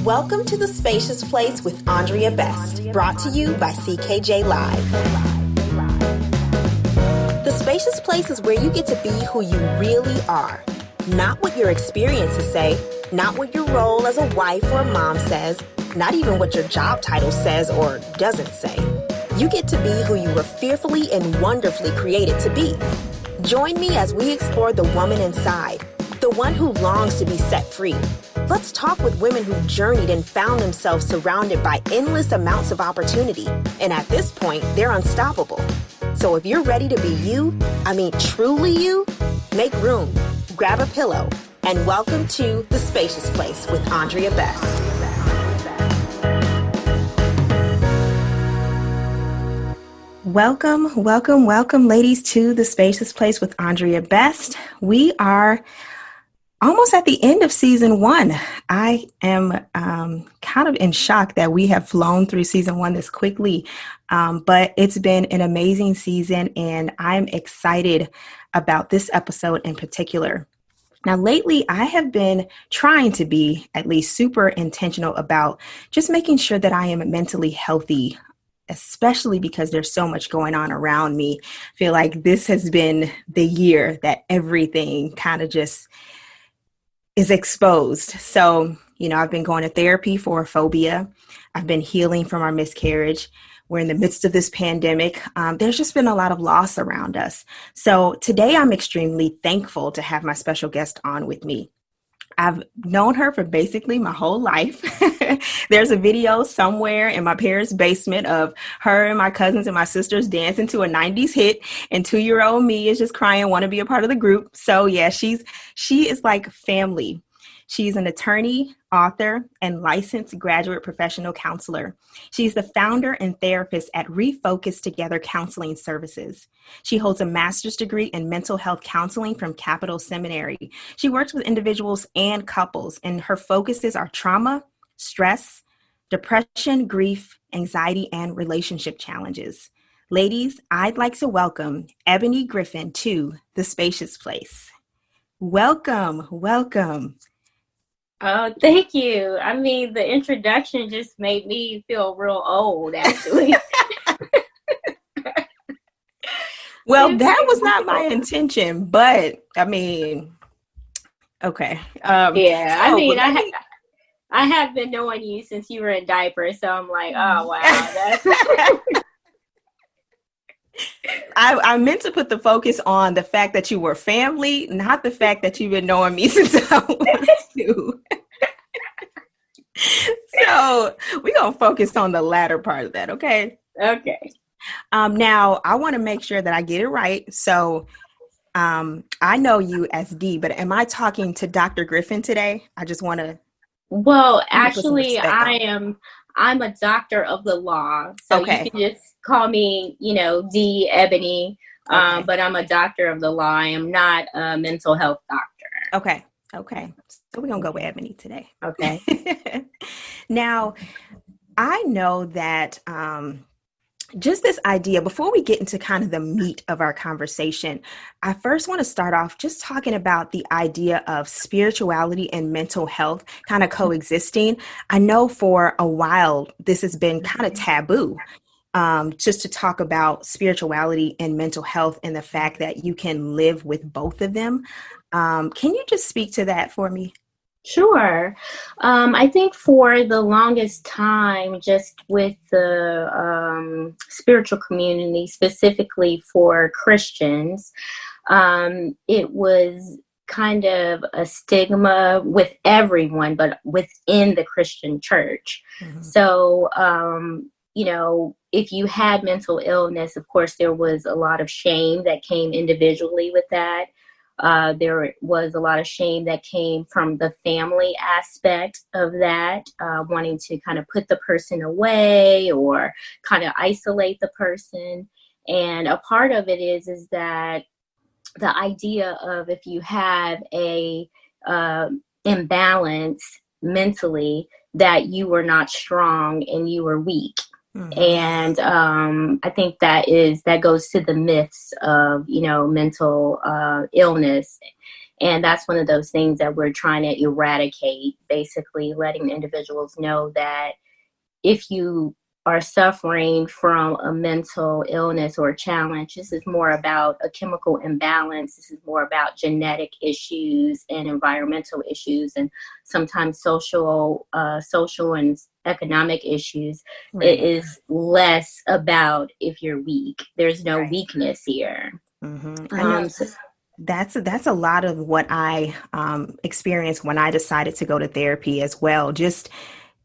Welcome to The Spacious Place with Andrea Best, brought to you by CKJ Live. The Spacious Place is where you get to be who you really are. Not what your experiences say, not what your role as a wife or a mom says, not even what your job title says or doesn't say. You get to be who you were fearfully and wonderfully created to be. Join me as we explore the woman inside, the one who longs to be set free. Let's talk with women who journeyed and found themselves surrounded by endless amounts of opportunity. And at this point, they're unstoppable. So if you're ready to be you, truly you, make room, grab a pillow, and welcome to The Spacious Place with Andrea Best. Welcome, welcome, welcome, ladies, to The Spacious Place with Andrea Best. We are almost at the end of season 1. I am kind of in shock that we have flown through season 1 this quickly, but it's been an amazing season, and I'm excited about this episode in particular. Now, lately, I have been trying to be at least super intentional about just making sure that I am mentally healthy, especially because there's so much going on around me. I feel like this has been the year that everything kind of just is exposed. So, I've been going to therapy for a phobia. I've been healing from our miscarriage. We're in the midst of this pandemic. There's just been a lot of loss around us. So today I'm extremely thankful to have my special guest on with me. I've known her for basically my whole life. There's a video somewhere in my parents' basement of her and my cousins and my sisters dancing to a 90s hit, and 2-year-old me is just crying, want to be a part of the group. So yeah, she is like family. She's an attorney, author, and licensed graduate professional counselor. She's the founder and therapist at Refocus Together Counseling Services. She holds a master's degree in mental health counseling from Capital Seminary. She works with individuals and couples, and her focuses are trauma, stress, depression, grief, anxiety, and relationship challenges. Ladies, I'd like to welcome Ebony Griffin to The Spacious Place. Welcome, welcome. Oh, thank you. The introduction just made me feel real old, actually. Well, that was not my intention, but okay. I have been knowing you since you were in diapers, so I'm like, oh, wow. I meant to put the focus on the fact that you were family, not the fact that you've been knowing me since I was 2. So we're going to focus on the latter part of that, okay? Okay. Now, I want to make sure that I get it right. So I know you as D, but am I talking to Dr. Griffin today? I just want to... Well, actually, I'm a doctor of the law. So okay. You can just call me, D, Ebony, okay. But I'm a doctor of the law. I am not a mental health doctor. Okay. So we're going to go with Ebony today. Okay. Now, I know that just this idea, before we get into kind of the meat of our conversation, I first want to start off just talking about the idea of spirituality and mental health kind of coexisting. I know for a while, this has been kind of taboo, just to talk about spirituality and mental health and the fact that you can live with both of them. Can you just speak to that for me? Sure. I think for the longest time, just with the spiritual community, specifically for Christians, it was kind of a stigma with everyone, but within the Christian church. Mm-hmm. So, if you had mental illness, of course, there was a lot of shame that came individually with that. There was a lot of shame that came from the family aspect of that, wanting to kind of put the person away or kind of isolate the person. And a part of it is that the idea of if you have a imbalance mentally, that you were not strong and you were weak. Mm-hmm. And I think that goes to the myths of, mental illness. And that's one of those things that we're trying to eradicate, basically letting individuals know that if you are suffering from a mental illness or challenge, this is more about a chemical imbalance. This is more about genetic issues and environmental issues, and sometimes social and economic issues. Right. It is less about if you're weak. There's no Right. weakness here. I know. So, That's a lot of what I experienced when I decided to go to therapy as well. Just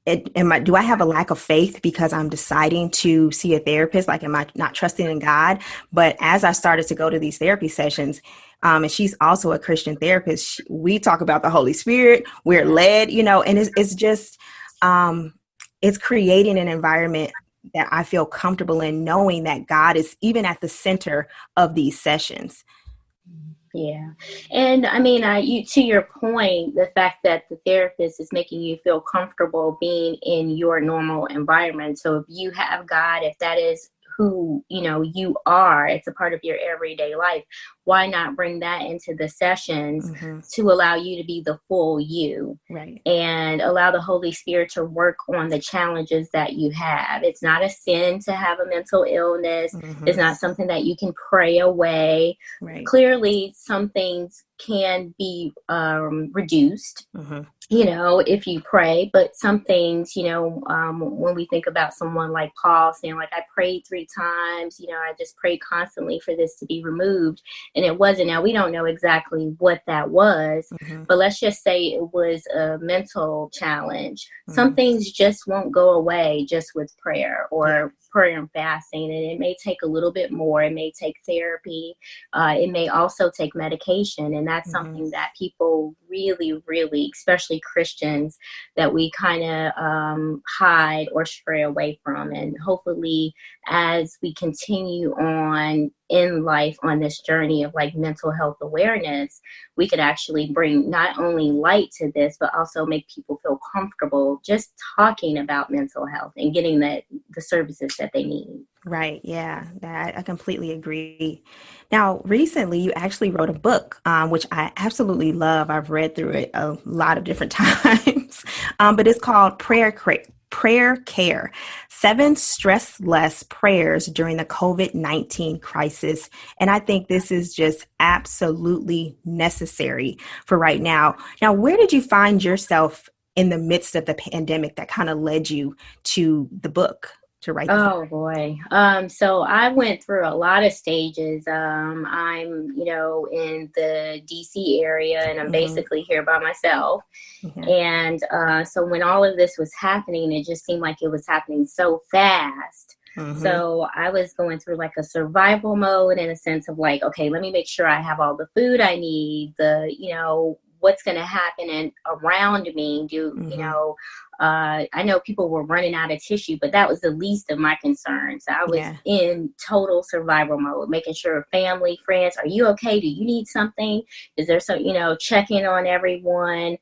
do I have a lack of faith because I'm deciding to see a therapist? Like, am I not trusting in God? But as I started to go to these therapy sessions, and she's also a Christian therapist, we talk about the Holy Spirit. We're led, and it's just, it's creating an environment that I feel comfortable in, knowing that God is even at the center of these sessions. Yeah. And I mean, to your point, the fact that the therapist is making you feel comfortable being in your normal environment. So if you have God, if that is who, you are, it's a part of your everyday life. Why not bring that into the sessions to allow you to be the full you, right? And allow the Holy Spirit to work on the challenges that you have. It's not a sin to have a mental illness. It's not something that you can pray away. Right. Clearly, some things can be reduced, if you pray, but some things, when we think about someone like Paul saying, like, I prayed 3 times, I just prayed constantly for this to be removed. And it wasn't. Now, we don't know exactly what that was, but let's just say it was a mental challenge. Some things just won't go away just with prayer or prayer and fasting. And it may take a little bit more. It may take therapy. It may also take medication. And that's something that people really, really, especially Christians, that we kind of hide or stray away from. And hopefully, as we continue on in life on this journey of like mental health awareness, we could actually bring not only light to this, but also make people feel comfortable just talking about mental health and getting the services that they need. Right. Yeah, that I completely agree. Now, recently you actually wrote a book, which I absolutely love. I've read through it a lot of different times, but it's called Prayer Care, 7 Stressless Prayers During the COVID-19 Crisis. And I think this is just absolutely necessary for right now. Now, where did you find yourself in the midst of the pandemic that kind of led you to the book? To write the book? Oh boy. So I went through a lot of stages. I'm, in the DC area, and I'm basically here by myself. And so when all of this was happening, it just seemed like it was happening so fast. So I was going through like a survival mode, in a sense of like, okay, let me make sure I have all the food I need, what's going to happen and around me. I know people were running out of tissue, but that was the least of my concerns. I was in total survival mode, making sure family, friends, are you okay? Do you need something? Is there some, checking on everyone.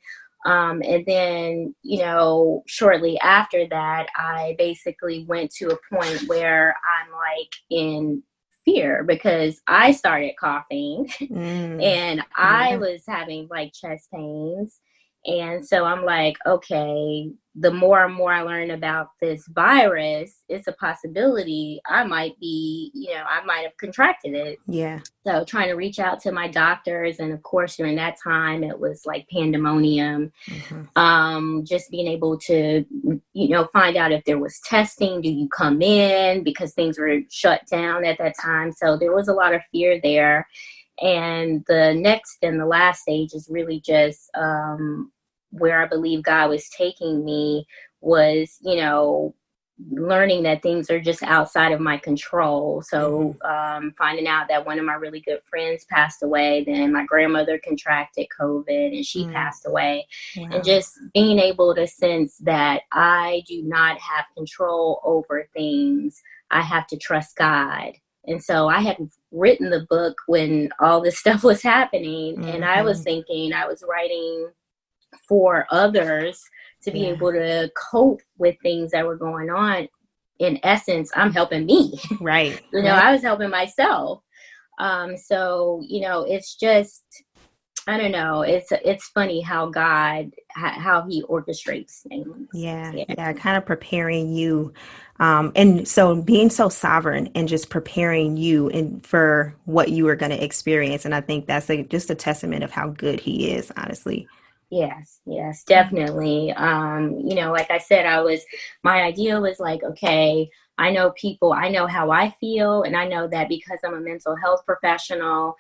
And then, shortly after that, I basically went to a point where I'm like in fear because I started coughing and I was having like chest pains. And so I'm like, okay, the more and more I learn about this virus, it's a possibility I might have contracted it. Yeah. So trying to reach out to my doctors. And of course, during that time, it was like pandemonium. Just being able to, find out if there was testing. Do you come in? Because things were shut down at that time. So there was a lot of fear there. And the next and the last stage is really just where I believe God was taking me was, learning that things are just outside of my control. So finding out that one of my really good friends passed away, then my grandmother contracted COVID and she passed away. Wow. And just being able to sense that I do not have control over things. I have to trust God. And so I had written the book when all this stuff was happening. And I was thinking I was writing for others to be able to cope with things that were going on. In essence, I'm helping me. Right. I was helping myself. So, it's just, I don't know. It's funny how how he orchestrates things. Yeah, Yeah. yeah, kind of preparing you. And so being so sovereign and just preparing you and for what you are going to experience. And I think that's just a testament of how good he is, honestly. Yes, yes, definitely. Like I said, my idea was like, okay, I know people, I know how I feel, and I know that because I'm a mental health professional,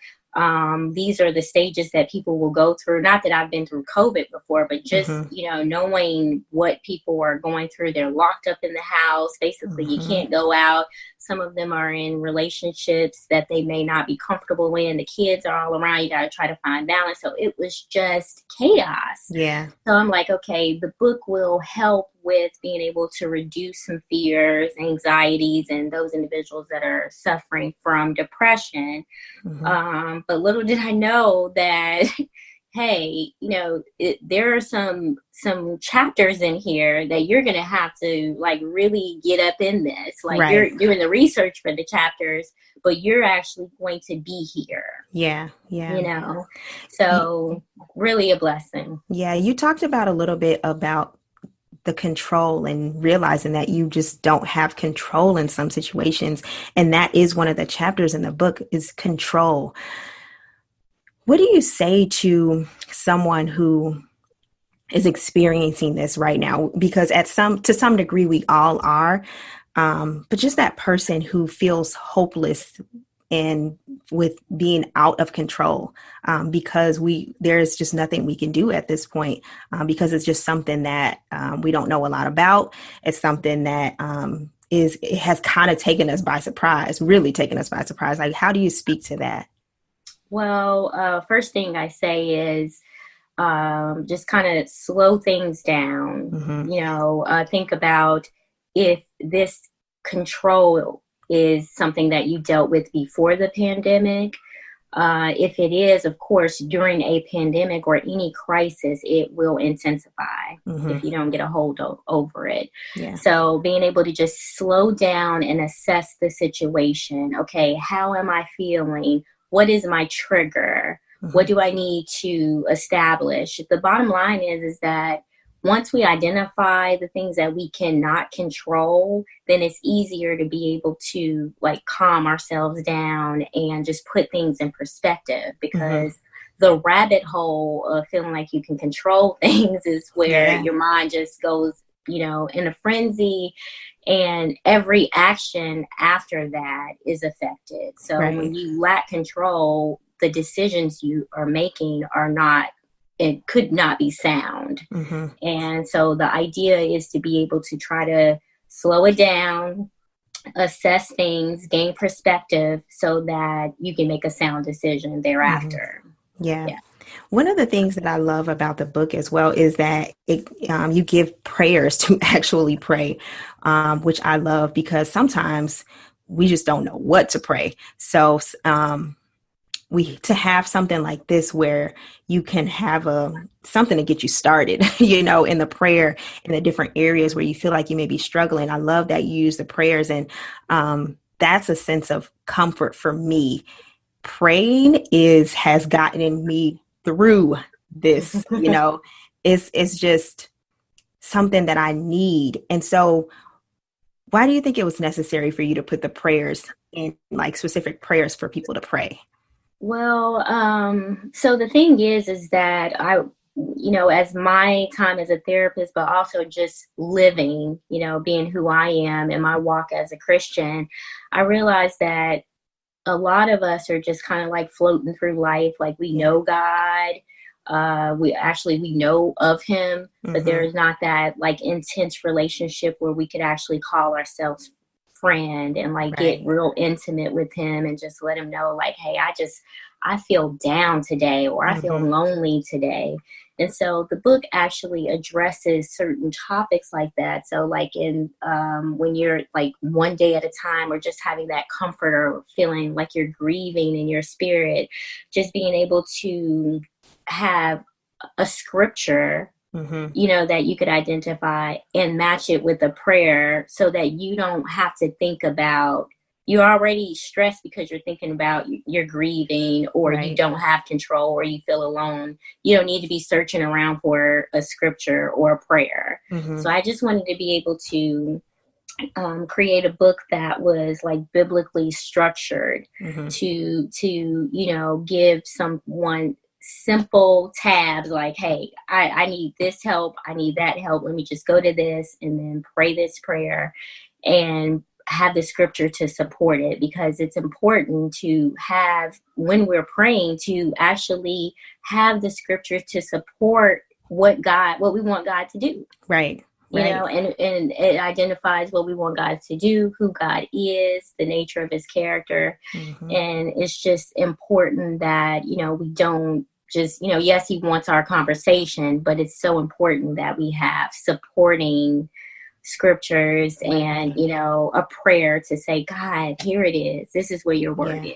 these are the stages that people will go through. Not that I've been through COVID before, but just, Hmm. knowing what people are going through. They're locked up in the house. Basically, you Hmm. can't go out. Some of them are in relationships that they may not be comfortable in. The kids are all around. You got to try to find balance. So it was just chaos. Yeah. So I'm like, okay, the book will help with being able to reduce some fears, anxieties, and those individuals that are suffering from depression. Hmm. But little did I know that, hey, there are some chapters in here that you're gonna have to like really get up in this. Like Right. you're doing the research for the chapters, but you're actually going to be here. Yeah. Yeah. You know, so really a blessing. Yeah. You talked about a little bit about the control and realizing that you just don't have control in some situations. And that is one of the chapters in the book is control. What do you say to someone who is experiencing this right now? Because to some degree, we all are. But just that person who feels hopeless and with being out of control, because there's just nothing we can do at this point, because it's just something that we don't know a lot about. It's something that it has kind of taken us by surprise, really taken us by surprise. Like, how do you speak to that? Well, first thing I say is just kind of slow things down. Hmm. Think about if this control is something that you dealt with before the pandemic. If it is, of course, during a pandemic or any crisis, it will intensify Hmm. if you don't get a hold over it. Yeah. So, being able to just slow down and assess the situation. Okay, how am I feeling? What is my trigger? What Hmm. do I need to establish? The bottom line is that once we identify the things that we cannot control, then it's easier to be able to like calm ourselves down and just put things in perspective, Hmm. because the rabbit hole of feeling like you can control things is where Yeah. your mind just goes, in a frenzy, and every action after that is affected. So when Right. you lack control, the decisions you are making are not, it could not be sound. Hmm. And so the idea is to be able to try to slow it down, assess things, gain perspective so that you can make a sound decision Hmm. thereafter. Yeah. Yeah. One of the things that I love about the book as well is that you give prayers to actually pray, which I love because sometimes we just don't know what to pray. So we to have something like this where you can have something to get you started, in the prayer in the different areas where you feel like you may be struggling. I love that you use the prayers, and that's a sense of comfort for me. Praying has gotten me through this, it's just something that I need. And so why do you think it was necessary for you to put the prayers in, like specific prayers for people to pray? Well, so the thing is that as my time as a therapist, but also just living, being who I am in my walk as a Christian, I realized that a lot of us are just kind of like floating through life. Like we Yeah. know God, we know of Him, but there Hmm. is not that like intense relationship where we could actually call ourselves friend and like get Right. real intimate with Him and just let Him know like, hey, I feel down today, or I feel Hmm. lonely today. And so the book actually addresses certain topics like that. So, like when you're like one day at a time, or just having that comfort, or feeling like you're grieving in your spirit, just being able to have a scripture, Hmm. that you could identify and match it with a prayer so that you don't have to think about you're already stressed because you're thinking about you're grieving, or you Right. don't have control, or you feel alone. You don't need to be searching around for a scripture or a prayer. Mm-hmm. So I just wanted to be able to create a book that was like biblically structured Mm-hmm. to give someone simple tabs like, hey, I need this help, I need that help, let me just go to this and then pray this prayer and have the scripture to support it, because it's important to have, when we're praying, to actually have the scripture to support what we want God to do. Right. Right. And it identifies what we want God to do, who God is, the nature of his character. Mm-hmm. And it's just important that, we don't just, yes, he wants our conversation, but it's so important that we have supporting scriptures and, a prayer to say, God, here it is. This is where your word is.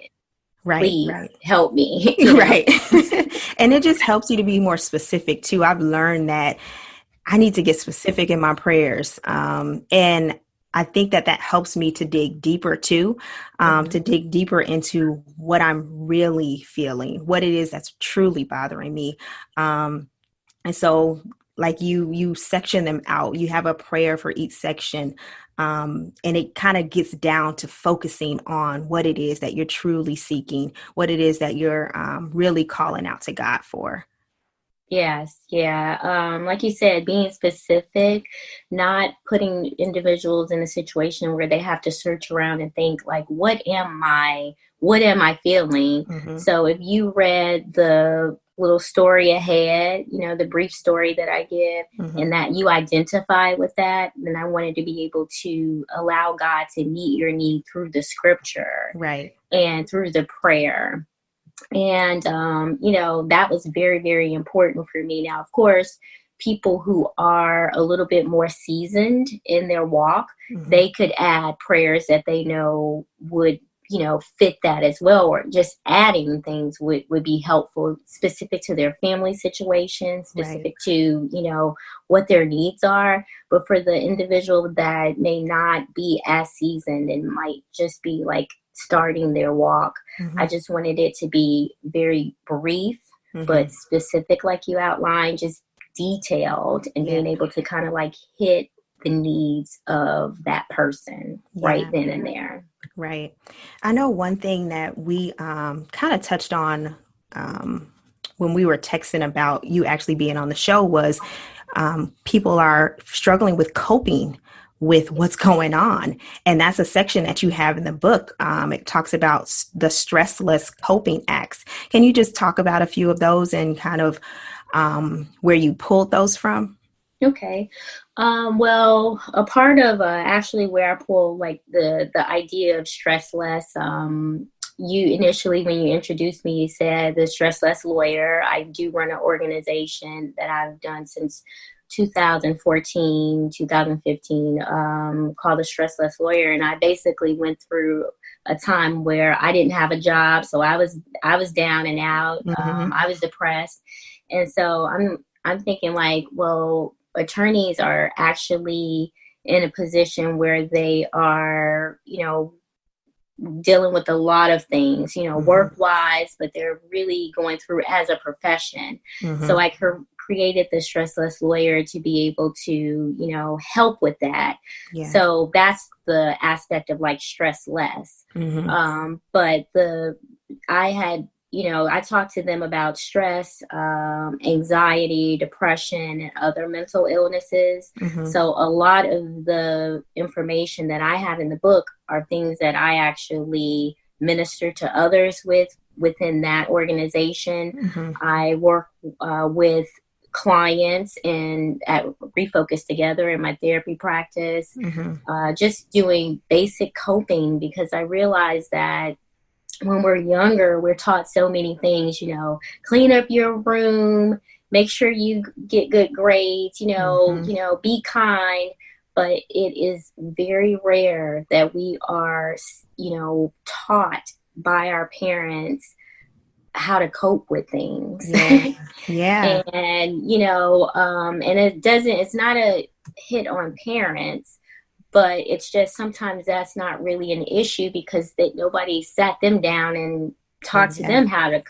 Right. Please help me. Right. And it just helps you to be more specific too. I've learned that I need to get specific in my prayers. And I think that helps me to dig deeper too, to dig deeper into what I'm really feeling, what it is that's truly bothering me. And so like you section them out, you have a prayer for each section. And it kind of gets down to focusing on what it is that you're truly seeking, what it is that you're really calling out to God for. Yes, yeah. Like you said, being specific, not putting individuals in a situation where they have to search around and think like, what am I feeling? Mm-hmm. So if you read the little story ahead, the brief story that I give, Mm-hmm. and that you identify with that, then I wanted to be able to allow God to meet your need through the scripture, Right, and through the prayer. And, that was very, very important for me. Now, of course, people who are a little bit more seasoned in their walk, mm-hmm. they could add prayers that they know would, fit that as well, or just adding things would be helpful, specific to their family situation, specific to, what their needs are. But for the individual that may not be as seasoned and might just be like starting their walk, Mm-hmm. I just wanted it to be very brief, Mm-hmm. but specific, like you outlined, just detailed, and being able to kind of like hit the needs of that person right then and there. Right. I know one thing that we kind of touched on when we were texting about you actually being on the show was people are struggling with coping with what's going on. And that's a section that you have in the book. It talks about the stressless coping acts. Can you just talk about a few of those and kind of where you pulled those from? Okay. Well, a part of actually where I pull like the idea of stress less, you initially, when you introduced me, you said the Stress Less Lawyer. I do run an organization that I've done since 2014, 2015, called the Stress Less Lawyer. And I basically went through a time where I didn't have a job. So I was down and out. Mm-hmm. I was depressed. And so I'm thinking like, well, attorneys are actually in a position where they are, dealing with a lot of things, Mm-hmm. work-wise, but they're really going through as a profession. Mm-hmm. So I created the Stressless Lawyer to be able to, help with that. Yeah. So that's the aspect of like stress less. Mm-hmm. But I talked to them about stress, anxiety, depression, and other mental illnesses. Mm-hmm. So a lot of the information that I have in the book are things that I actually minister to others within that organization. Mm-hmm. I work with clients at Refocus Together in my therapy practice, Mm-hmm. just doing basic coping, because I realized that when we're younger, we're taught so many things, clean up your room, make sure you get good grades, Mm-hmm. be kind. But it is very rare that we are, taught by our parents how to cope with things. Yeah. Yeah. And, and it's not a hit on parents, but it's just sometimes that's not really an issue because nobody sat them down and talked to them how to,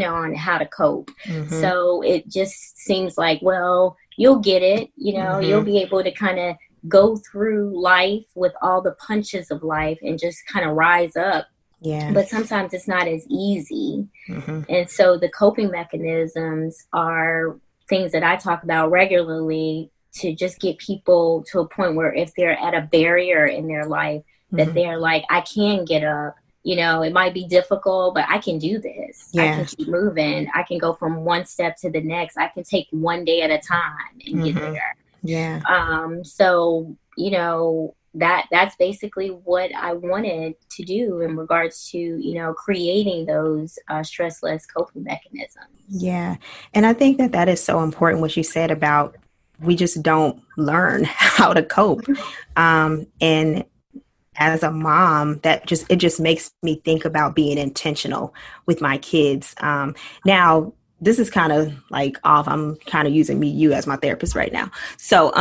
on how to cope. So it just seems like, well, you'll get it, you'll be able to kind of go through life with all the punches of life and just kind of rise up. Yeah. But sometimes it's not as easy. And so the coping mechanisms are things that I talk about regularly to just get people to a point where if they're at a barrier in their life, that they're like, I can get up. It might be difficult, but I can do this. I can keep moving. I can go from one step to the next. I can take one day at a time and get there. Yeah. So, that's basically what I wanted to do in regards to, creating those stressless coping mechanisms. Yeah. And I think that is so important, what you said about we just don't learn how to cope. And as a mom, it just makes me think about being intentional with my kids. Now, this is kind of like off. I'm kind of using you as my therapist right now. So,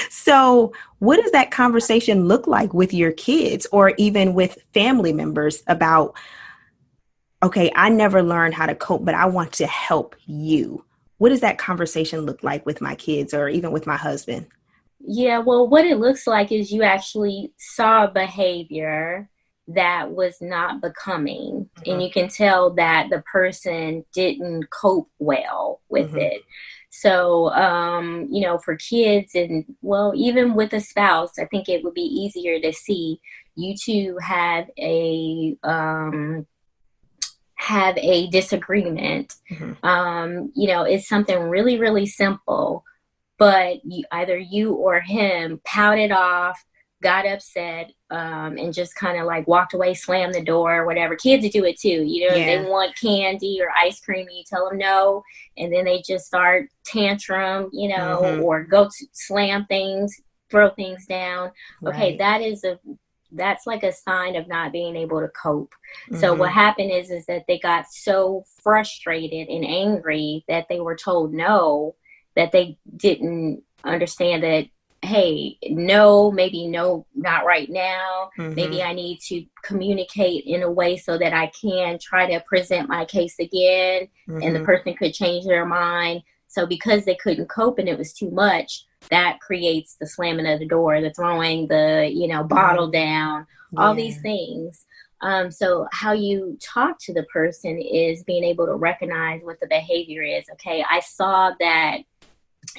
so what does that conversation look like with your kids or even with family members about, okay, I never learned how to cope, but I want to help you. What does that conversation look like with my kids or even with my husband? Yeah, well, what it looks like is you actually saw behavior that was not becoming, and you can tell that the person didn't cope well with it. So, for kids and, well, even with a spouse, I think it would be easier to see you two have a disagreement. It's something really, really simple. But either you or him pouted off, got upset, and just kind of like walked away, slammed the door, whatever. Kids do it too. They want candy or ice cream, and you tell them no, and then they just start tantrum, or go to slam things, throw things down. Okay, that's like a sign of not being able to cope. So what happened is that they got so frustrated and angry that they were told no, that they didn't understand that, hey, no, maybe no, not right now. Maybe I need to communicate in a way so that I can try to present my case again, and the person could change their mind. So because they couldn't cope and it was too much, that creates the slamming of the door, the throwing the, bottle down, all these things. So how you talk to the person is being able to recognize what the behavior is. Okay, I saw that,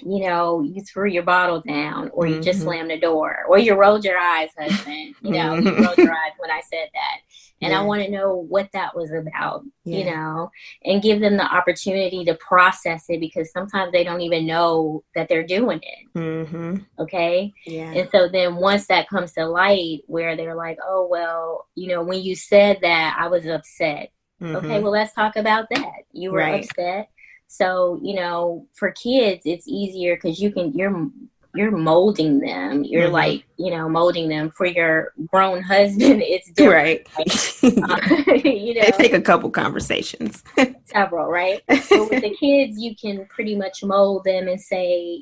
you threw your bottle down, or you just slammed the door, or you rolled your eyes, husband. You rolled your eyes when I said that. And I want to know what that was about, and give them the opportunity to process it, because sometimes they don't even know that they're doing it. Okay. Yeah. And so then once that comes to light, where they're like, oh, well, when you said that, I was upset. Okay, well, let's talk about that. You were upset. So, for kids, it's easier because you're molding them. You're like, molding them. For your grown husband, it's different. They take a couple conversations. Several, right? But with the kids, you can pretty much mold them and say,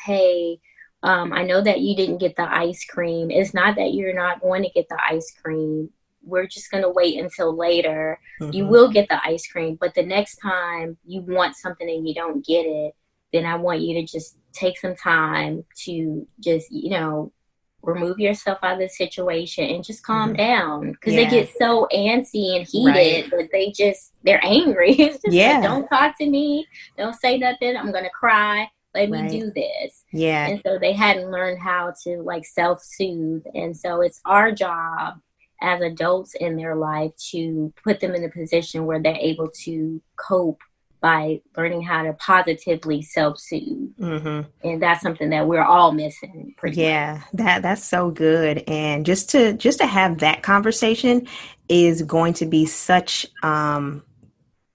hey, I know that you didn't get the ice cream. It's not that you're not going to get the ice cream. We're just going to wait until later. You will get the ice cream, but the next time you want something and you don't get it, then I want you to just take some time to just, remove yourself out of the situation and just calm down. Because they get so antsy and heated that they're angry. It's just like, don't talk to me. Don't say nothing. I'm going to cry. Let me do this. Yeah. And so they hadn't learned how to like self-soothe. And so it's our job as adults in their life to put them in a position where they're able to cope by learning how to positively self-soothe. And that's something that we're all missing. Yeah, that's so good. And just to have that conversation is going to be such,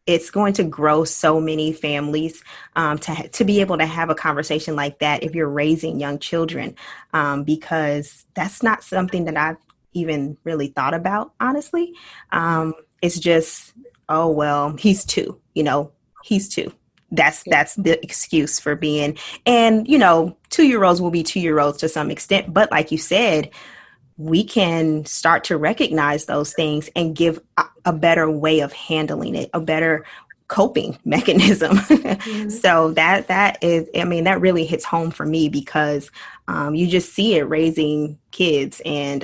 it's going to grow so many families to be able to have a conversation like that if you're raising young children, because that's not something that I've even really thought about, honestly. It's just, oh, well, he's two, he's two. That's the excuse for being, and, 2-year-olds will be 2-year-olds to some extent. But like you said, we can start to recognize those things and give a better way of handling it, a better coping mechanism. Mm-hmm. So that is, I mean, that really hits home for me because you just see it raising kids, and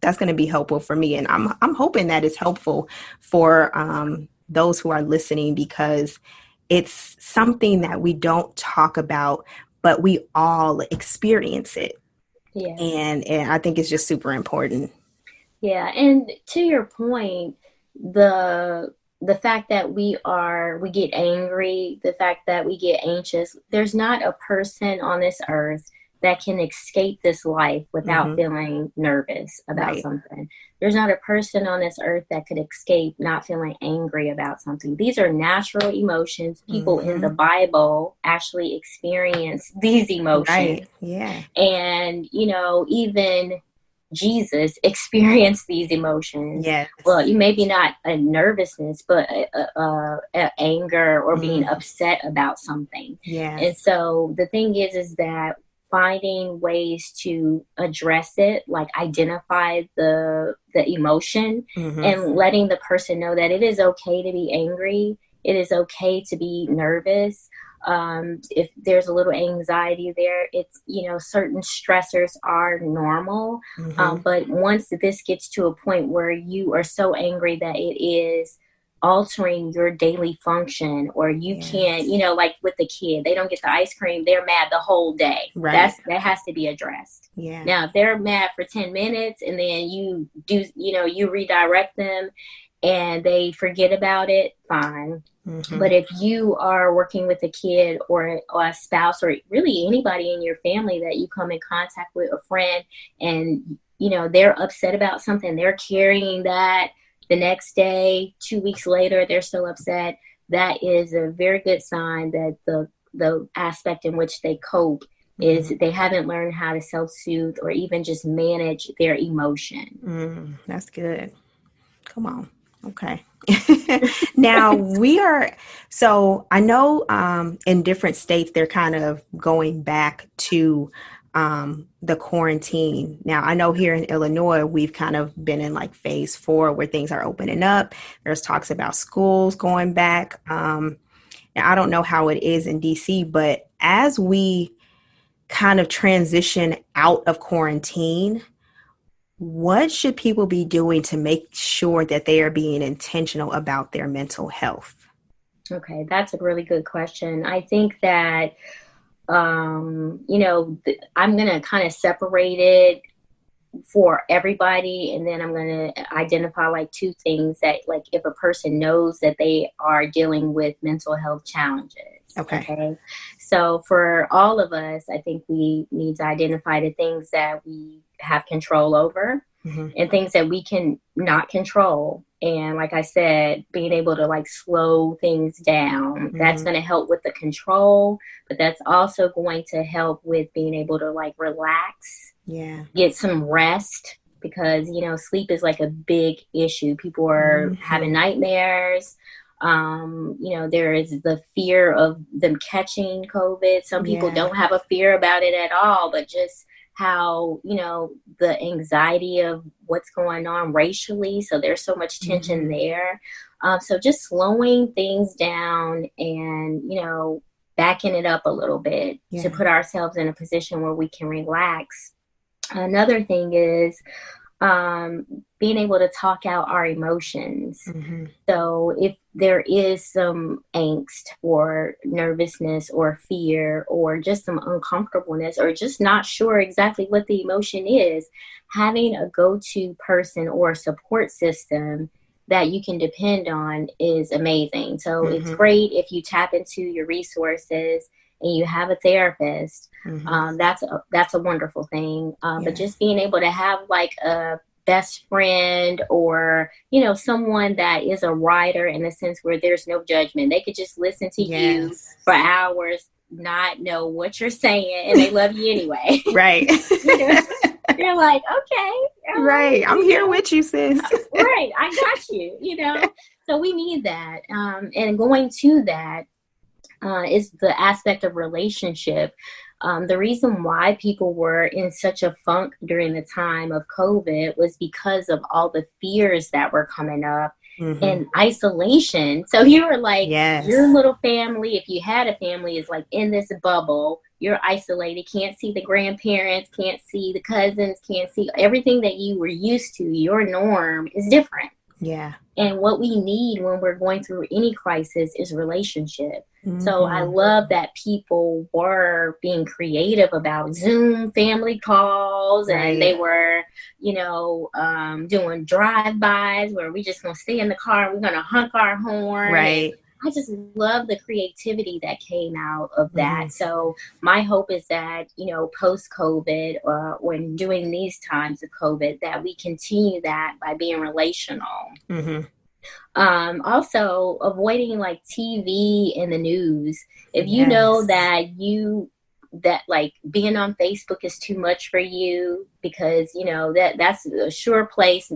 that's going to be helpful for me. And I'm hoping that it's helpful for those who are listening, because it's something that we don't talk about, but we all experience it. Yeah. And I think it's just super important. Yeah. And to your point, the fact that we get angry, the fact that we get anxious, there's not a person on this earth that can escape this life without feeling nervous about something. There's not a person on this earth that could escape not feeling angry about something. These are natural emotions. People in the Bible actually experience these emotions. Right. Yeah. And, even Jesus experienced these emotions. Yes. Well, maybe not a nervousness, but a anger or being upset about something. Yeah. And so the thing is that finding ways to address it, like identify the emotion and letting the person know that it is okay to be angry. It is okay to be nervous. If there's a little anxiety there, it's, certain stressors are normal. But once this gets to a point where you are so angry that it is altering your daily function, or you can't, like with the kid, they don't get the ice cream, they're mad the whole day. Right. That has to be addressed. Yeah. Now, if they're mad for 10 minutes and then you do, you redirect them and they forget about it, fine. But if you are working with a kid or a spouse, or really anybody in your family that you come in contact with, a friend, and, they're upset about something, they're carrying that the next day, 2 weeks later, they're still upset, that is a very good sign that the aspect in which they cope is they haven't learned how to self-soothe or even just manage their emotion. That's good. Come on. Okay. Now so I know in different states, they're kind of going back to the quarantine. Now, I know here in Illinois, we've kind of been in like phase 4 where things are opening up. There's talks about schools going back. Now, I don't know how it is in DC, but as we kind of transition out of quarantine, what should people be doing to make sure that they are being intentional about their mental health? Okay, that's a really good question. I think that I'm going to kind of separate it for everybody, and then I'm going to identify like 2 things that, like, if a person knows that they are dealing with mental health challenges. Okay. So for all of us, I think we need to identify the things that we have control over and things that we can not control. And like I said, being able to like slow things down, that's going to help with the control, but that's also going to help with being able to like relax, get some rest, because, sleep is like a big issue. People are having nightmares. There is the fear of them catching COVID. Some people don't have a fear about it at all, but just how, the anxiety of what's going on racially. So there's so much tension there. So just slowing things down and, backing it up a little bit to put ourselves in a position where we can relax. Another thing is being able to talk out our emotions. So if there is some angst or nervousness or fear or just some uncomfortableness or just not sure exactly what the emotion is, having a go-to person or support system that you can depend on is amazing. So it's great if you tap into your resources and you have a therapist. That's a wonderful thing. But just being able to have like a best friend or, someone that is a writer, in a sense where there's no judgment. They could just listen to you for hours, not know what you're saying, and they love you anyway. Right. They're like, okay. Right. I'm here with you, sis. Right. I got you, So we need that. And going to that is the aspect of relationship. The reason why people were in such a funk during the time of COVID was because of all the fears that were coming up and isolation. So you were like, your little family, if you had a family, is like in this bubble. You're isolated, can't see the grandparents, can't see the cousins, can't see everything that you were used to. Your norm is different. Yeah. And what we need when we're going through any crisis is relationship. So I love that people were being creative about Zoom family calls, and they were, doing drive-bys where we just gonna stay in the car and we're gonna honk our horn. Right. I just love the creativity that came out of that. So my hope is that, post-COVID, when doing these times of COVID, that we continue that by being relational. Also avoiding like TV and the news. If you know that like being on Facebook is too much for you, because that's a sure place,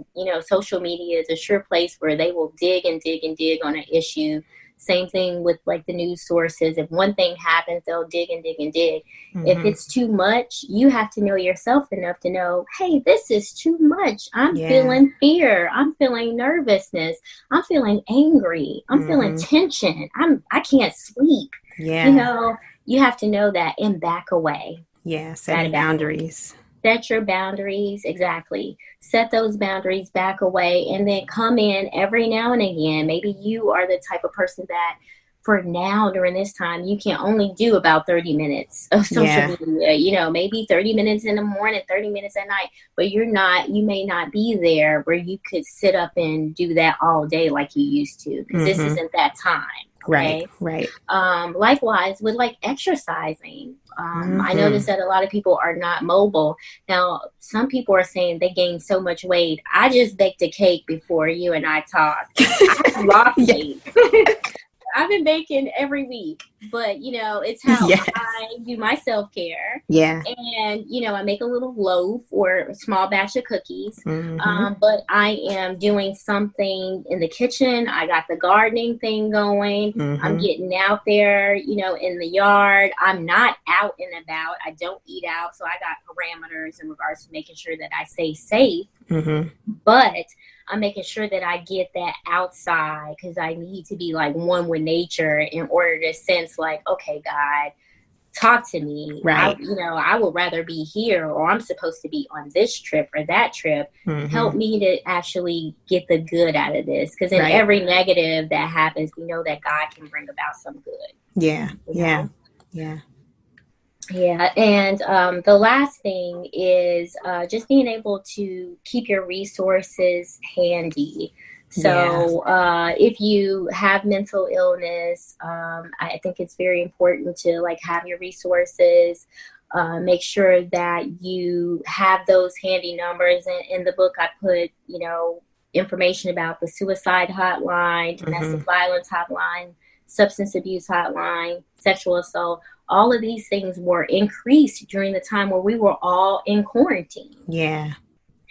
social media is a sure place where they will dig and dig and dig on an issue. Same thing with like the news sources. If one thing happens, they'll dig and dig and dig. If it's too much, you have to know yourself enough to know, hey, this is too much. I'm feeling fear. I'm feeling nervousness. I'm feeling angry. I'm feeling tension. I can't sleep. Yeah. You have to know that and back away. Yeah. Setting boundaries. Set your boundaries. Exactly. Set those boundaries, back away, and then come in every now and again. Maybe you are the type of person that for now during this time, you can only do about 30 minutes of social media, maybe 30 minutes in the morning, 30 minutes at night, but you may not be there where you could sit up and do that all day like you used to, because this isn't that time. Okay? Right. Likewise with like exercising. I noticed that a lot of people are not mobile. Now, some people are saying they gained so much weight. I just baked a cake before you and I talked. I lost weight. I've been baking every week, but it's how I do my self-care. Yeah. And, I make a little loaf or a small batch of cookies. But I am doing something in the kitchen. I got the gardening thing going. I'm getting out there, in the yard. I'm not out and about. I don't eat out. So I got parameters in regards to making sure that I stay safe. But I'm making sure that I get that outside, because I need to be like one with nature in order to sense like, okay, God, talk to me. Right. I would rather be here, or I'm supposed to be on this trip or that trip. Help me to actually get the good out of this. Because in every negative that happens, we know that God can bring about some good. Yeah. Yeah. And the last thing is just being able to keep your resources handy. So if you have mental illness, I think it's very important to like have your resources. Make sure that you have those handy numbers. In the book, I put, information about the suicide hotline, domestic violence hotline, substance abuse hotline, sexual assault. All of these things were increased during the time where we were all in quarantine. Yeah.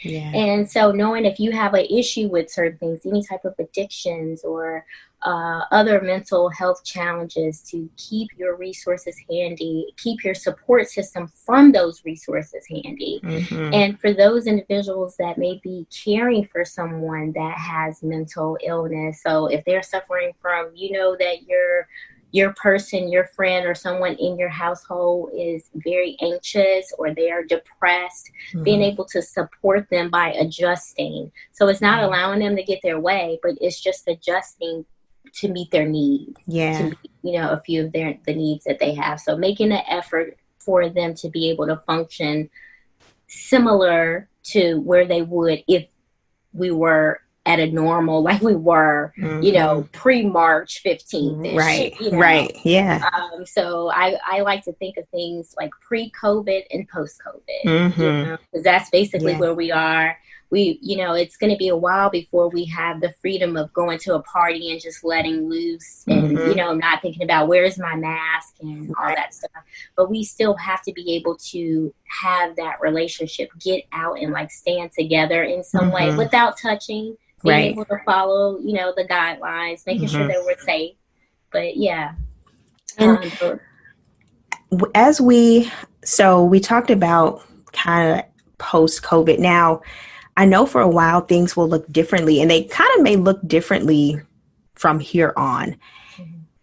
And so knowing if you have an issue with certain things, any type of addictions or other mental health challenges, to keep your resources handy, keep your support system from those resources handy. And for those individuals that may be caring for someone that has mental illness, so if they're suffering from, that your person, your friend, or someone in your household is very anxious or they are depressed, being able to support them by adjusting. So it's not allowing them to get their way, but it's just adjusting to meet their need. To meet, a few of the needs that they have. So making an effort for them to be able to function similar to where they would if we were at a normal, like we were, pre-March 15th. Right. Yeah. So I like to think of things like pre-COVID and post-COVID, because that's basically where we are. It's going to be a while before we have the freedom of going to a party and just letting loose and, not thinking about where's my mask and all that stuff. But we still have to be able to have that relationship, get out and like stand together in some way without touching. Being able to follow, the guidelines, making sure that we're safe. But yeah. we talked about kind of post COVID. Now, I know for a while things will look differently, and they kind of may look differently from here on.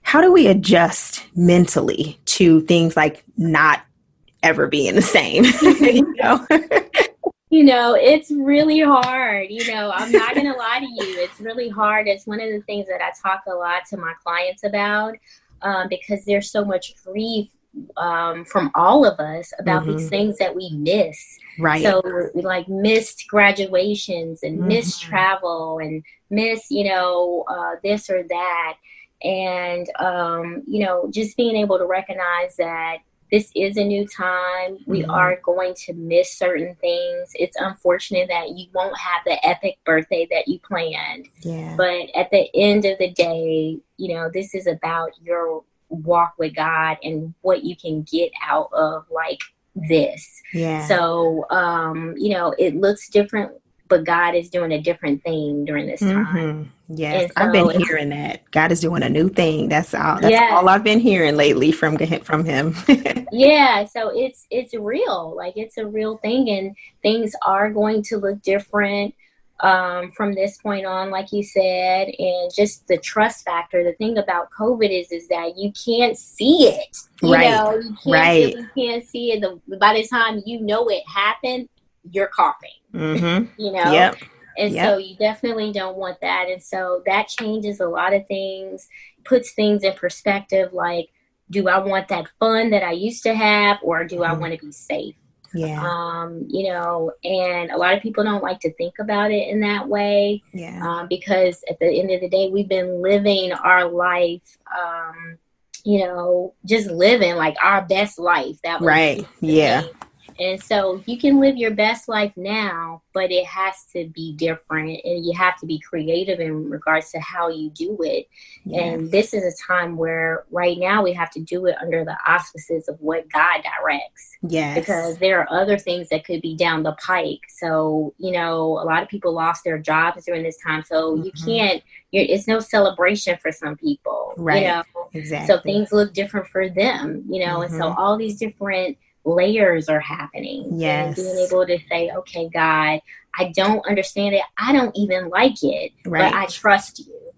How do we adjust mentally to things like not ever being the same? You know? It's really hard. I'm not going to lie to you. It's really hard. It's one of the things that I talk a lot to my clients about because there's so much grief from all of us about these things that we miss. Right. So we like missed graduations and missed travel and miss, this or that. And, just being able to recognize that this is a new time. We are going to miss certain things. It's unfortunate that you won't have the epic birthday that you planned. Yeah. But at the end of the day, this is about your walk with God and what you can get out of like this. Yeah. So, it looks different, but God is doing a different thing during this time. Yes, so I've been hearing that God is doing a new thing. That's all all I've been hearing lately from him. Yeah, so it's real. Like it's a real thing, and things are going to look different from this point on, like you said. And just the trust factor. The thing about COVID is that you can't see it. You can't see it. By the time it happened, you're coughing. Yep. And so you definitely don't want that. And so that changes a lot of things, puts things in perspective. Like, do I want that fun that I used to have, or do I want to be safe? Yeah. And a lot of people don't like to think about it in that way. Yeah. Because at the end of the day, we've been living our life, just living like our best life. That was right. Yeah. thing. And so you can live your best life now, but it has to be different, and you have to be creative in regards to how you do it. Yeah. And this is a time where right now we have to do it under the auspices of what God directs. Yes. Because there are other things that could be down the pike. So, a lot of people lost their jobs during this time. So you can't, it's no celebration for some people. Right. Exactly. So things look different for them, and so all these different layers are happening. Yes. And being able to say, okay, God, I don't understand it. I don't even like it, but I trust you.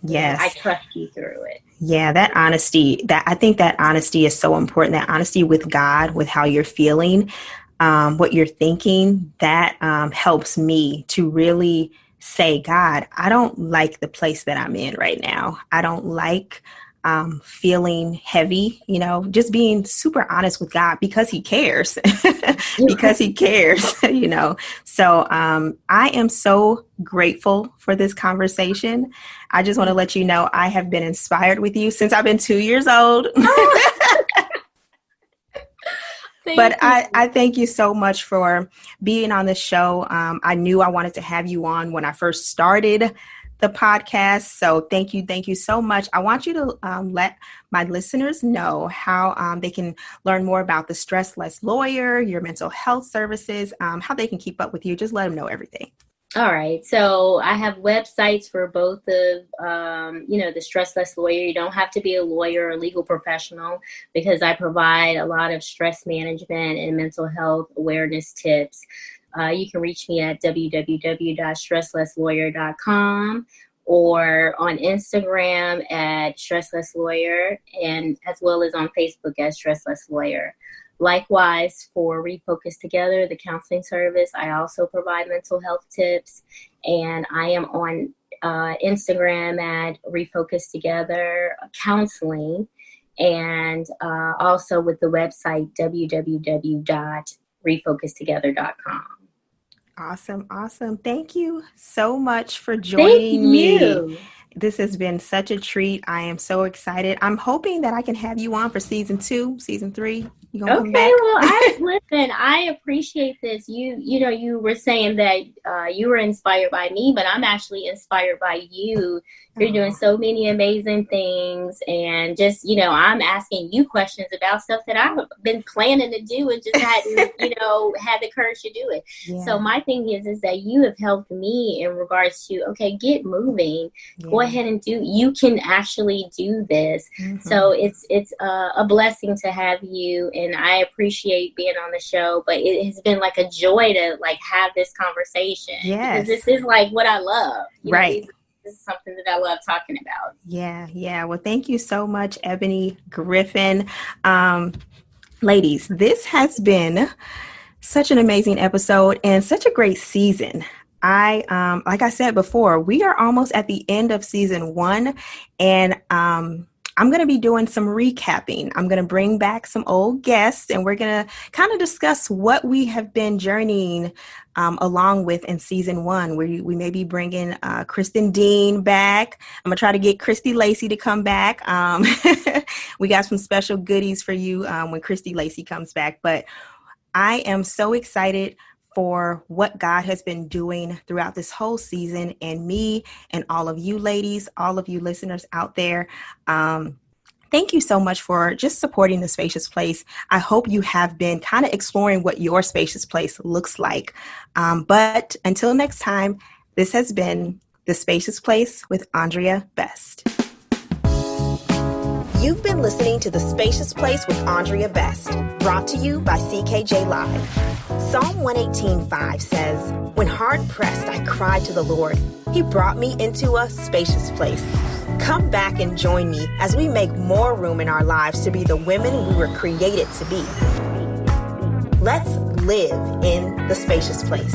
Yes. I trust you through it. Yeah, that honesty, I think that honesty is so important. That honesty with God, with how you're feeling, what you're thinking, that helps me to really say, God, I don't like the place that I'm in right now. I don't like feeling heavy, just being super honest with God because he cares, because he cares, So I am so grateful for this conversation. I just want to let you know I have been inspired with you since I've been 2 years old. But I thank you so much for being on the show. I knew I wanted to have you on when I first started the podcast. So thank you so much. I want you to let my listeners know how they can learn more about the Stress Less Lawyer, your mental health services, how they can keep up with you. Just let them know everything. All right. So I have websites for both of, the Stress Less Lawyer. You don't have to be a lawyer or legal professional, because I provide a lot of stress management and mental health awareness tips. You can reach me at www.stresslesslawyer.com or on Instagram at stresslesslawyer, and as well as on Facebook as stresslesslawyer. Likewise, for Refocus Together, the counseling service, I also provide mental health tips, and I am on Instagram at Refocus Together Counseling, and also with the website www.refocustogether.com. Awesome. Thank you so much for joining me. This has been such a treat. I am so excited. I'm hoping that I can have you on for season 2, season 3. You gonna come back? Well, I appreciate this. You were saying that you were inspired by me, but I'm actually inspired by you You're doing so many amazing things, and just, I'm asking you questions about stuff that I've been planning to do and just hadn't, had the courage to do it. Yeah. So my thing is that you have helped me in regards to, okay, get moving, go ahead and you can actually do this. So it's a blessing to have you, and I appreciate being on the show, but it has been like a joy to like have this conversation. Yes. Because this is like what I love. Right. This is something that I love talking about. Yeah. Well, thank you so much, Ebony Griffin. Ladies, this has been such an amazing episode and such a great season. Like I said before, we are almost at the end of season 1, and I'm going to be doing some recapping. I'm going to bring back some old guests, and we're going to kind of discuss what we have been journeying along with in season 1. We may be bringing Kristen Dean back. I'm going to try to get Christy Lacey to come back. We got some special goodies for you when Christy Lacey comes back. But I am so excited for what God has been doing throughout this whole season, and me and all of you ladies, all of you listeners out there. Thank you so much for just supporting The Spacious Place. I hope you have been kind of exploring what your spacious place looks like. But until next time, this has been The Spacious Place with Andrea Best. You've been listening to The Spacious Place with Andrea Best, brought to you by CKJ Live. Psalm 118:5 says, "When hard pressed, I cried to the Lord. He brought me into a spacious place." Come back and join me as we make more room in our lives to be the women we were created to be. Let's live in the spacious place.